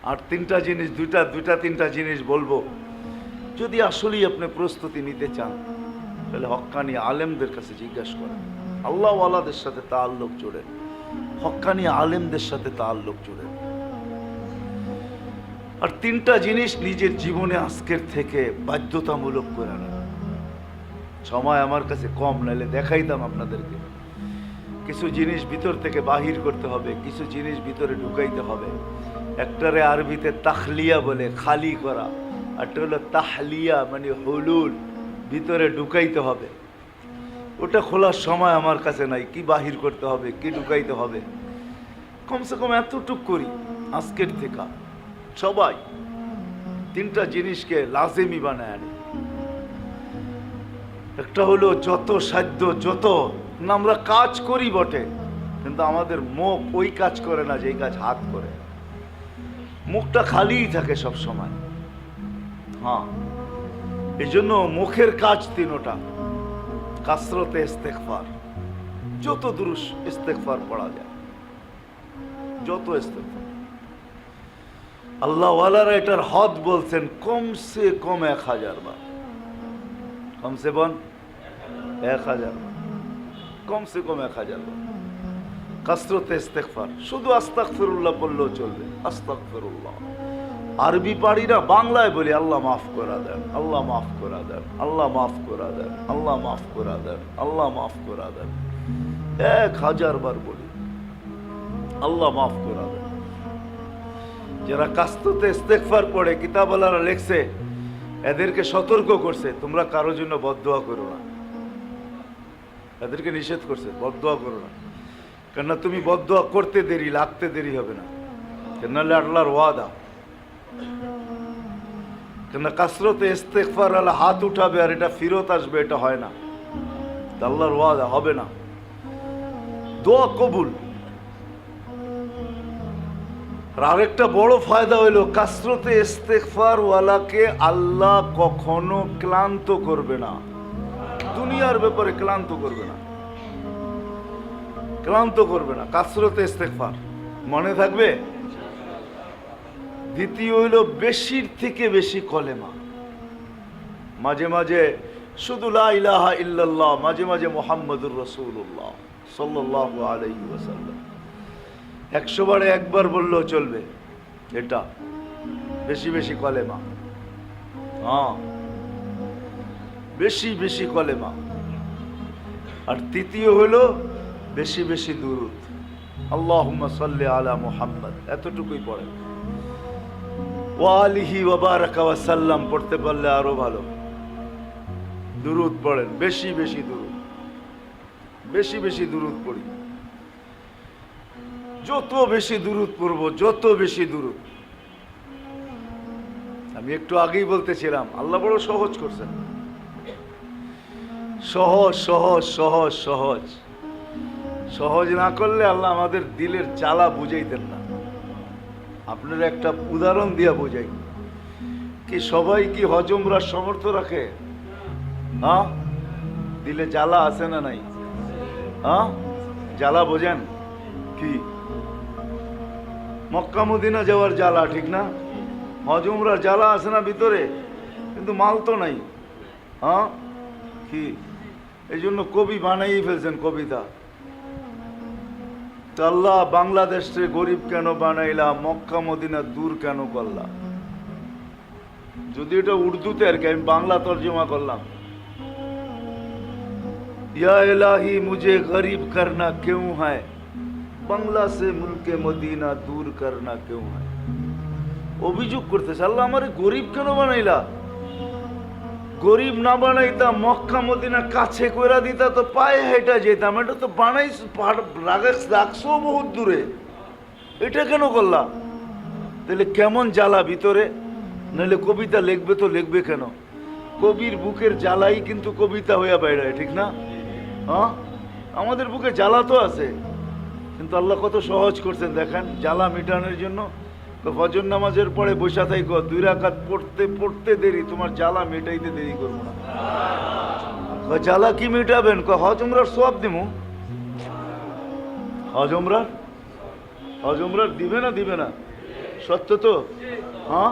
আর তিনটা জিনিস, দুইটা তিনটা জিনিস বলবো। যদি আসলেই আপনি প্রস্তুতি নিতে চান তাহলে হক্কানি আলেমদের কাছে জিজ্ঞাসা করেন, আল্লাহওয়ালাদের সাথে তাআল্লুক জোড়েন, হক্কানি আলেমদের সাথে তাআল্লুক জোড়েন। আর তিনটা জিনিস নিজের জীবনে আজকের থেকে বাধ্যতামূলক করে নেন। সময় আমার কাছে কম, নাইলে দেখাইতাম আপনাদেরকে। কিছু জিনিস ভিতর থেকে বাহির করতে হবে, কিছু জিনিস ভিতরে ঢুকাইতে হবে। একটারে আরবিতে তাখলিয়া বলে, খালি করা, আরটা হলো তাহলিয়া মানে হুলুল, ভিতরে ঢুকাইতে হবে। ওটা খোলার সময় আমার কাছে নাই, কি বাহির করতে হবে, কি ঢুকাইতে হবে। কমসে কম এতটুক করি আজকের থেকে সবাই, তিনটা জিনিসকে লাজেমি বানায় আনি। একটা হলো যত সাধ্য, যত আমরা কাজ করি বটে, কিন্তু আমাদের মুখ ওই কাজ করে না যে কাজ হাত করে। মুখটা খালিই থাকে সব সময়। হ্যাঁ, এই জন্য মুখের কাজ তিনটা। কাসরতে ইস্তেগফার, যত দুরূদ ইস্তেগফার পড়া যায়, যত ইস্তেগফার। আল্লাহওয়ালারা এটার হদ বলছেন কমসে কম 1000 বার, কমসে কম 1000 বার, কমসে কম 1000 বার কাসরতে ইস্তেগফার। শুধু আস্তাগফিরুল্লাহ বললেও চলবে, আস্তাগফিরুল্লাহ। আরবি পারি না, বাংলায় বলি আল্লাহ মাফ করা দেন, আল্লাহ মাফ করা দেন, আল্লাহ মাফ করা দেন, আল্লাহ মাফ করা দেন, আল্লাহ মাফ করা দেন। 1000 বার বলি আল্লাহ মাফ করা দেন। যারা কাসরতে ইস্তেগফার পড়ে, কিতাবওয়ালারা লেখছে, এদেরকে সতর্ক করছে, তোমরা কারোর জন্য বদদোয়া করো না। এদেরকে নিষেধ করছে, বদদোয়া করো না। কেননা তুমি বদদোয়া করতে দেরি, লাগতে দেরি হবে না। কেননা আল্লাহর ওয়াদা। কেননা কাসরতে ইস্তেগফার আলা হাত উঠাবে আর এটা ফিরত আসবে, এটা হয় না। আল্লাহর ওয়াদা, হবে না। দোয়া কবুল। আর আরেকটা বড় ফায়দা হইল, কাসরতে ইস্তেগফার ওয়ালাকে আল্লাহ কখনো ক্লান্ত করবে না। দুনিয়ার ব্যাপারে ক্লান্ত করবে না, ক্লান্ত করবে না। কাসরতে ইস্তেগফার মনে থাকবে। দ্বিতীয় হইল বেশির থেকে বেশি কলেমা। মাঝে মাঝে শুধু লা ইলাহা ইল্লাল্লাহ, মাঝে মাঝে মুহাম্মাদুর রাসূলুল্লাহ সাল্লাল্লাহু আলাইহি ওয়াসাল্লাম। 100 বারে একবার বললেও চলবে। এটা বেশি বেশি কলেমা। হ্যাঁ, বেশি বেশি কলেমা। আর তৃতীয় হলো বেশি বেশি দুরূদ। আল্লাহুম্মা সাল্লি আলা মুহাম্মদ, এতটুকুই পড়ে। ওয়া আলিহি ওয়া বারাকা ওয়া সাল্লাম পড়তে পারলে আরো ভালো। দুরূদ পড়েন, বেশি বেশি দুরূদ, বেশি বেশি দুরূদ পড়ি। যত বেশি দুরূদ পড়ব, যত বেশি দুরূদ। আমি একটু আগেই বলতেছিলাম, আল্লাহ বড় সহজ করছেন। সহজ সহজ সহজ সহজ সহজ না করলে আল্লাহ আমাদের দিলের জ্বালা বুঝাইতেন না। আপনার একটা উদাহরণ দিয়া বুঝাই। কি সবাই কি হজমরার সমর্থ রাখে? হ্যাঁ, দিলে জ্বালা আছে না নাই? হ্যাঁ, জ্বালা বোঝেন কি? মক্কা মদিনা যাওয়ার জ্বালা, ঠিক না? হজমরার জ্বালা আছে না ভিতরে, কিন্তু মাল তো নাই। হ্যাঁ, কি এই জন্য কবি বানাই ফেলছেন কবিতা। আল্লাহ বাংলাদেশে গরিব কেন বানাইলা, মক্কা মদিনা দূর কেন করলা? যদি এটা উর্দুতে আর কি, আমি বাংলা তর্জমা করলাম। ইয়া ইলাহি মুঝে গরিব করনা क्यों है, বাংলা সে মুলকে মদিনা দূর করনা क्यों है। অভিযোগ করতেছে, আল্লাহ আমারে গরিব কেন বানাইলা? গরিব না বানাইতা, মক্কা মদিনা কাছে কইরা দিতা তো পায়ে হেঁটে যেতাম। এটা তো বানাইছ, রাখছো বহুত দূরে, এটা কেন করলা? তাহলে কেমন জ্বালা ভিতরে, নাহলে কবিতা লিখবে তো লিখবে কেন? কবির বুকের জ্বালাই কিন্তু কবিতা হইয়া বাইরে, ঠিক না? হ্যাঁ, আমাদের বুকে জ্বালা তো আছে, কিন্তু আল্লাহ কত সহজ করছেন দেখেন। জ্বালা মিটানোর জন্য ফজর নামাজের পরে বসা থাইকো, 2 রাকাত পড়তে পড়তে দেরি, তোমার জ্বালা মেটাইতে দেরি করবো না। জ্বালা কি মিটাবেন? হজ উমরার সওয়াব দিমু। হজ উমরার দিবে না? দিবে না? সত্য তো? হ্যাঁ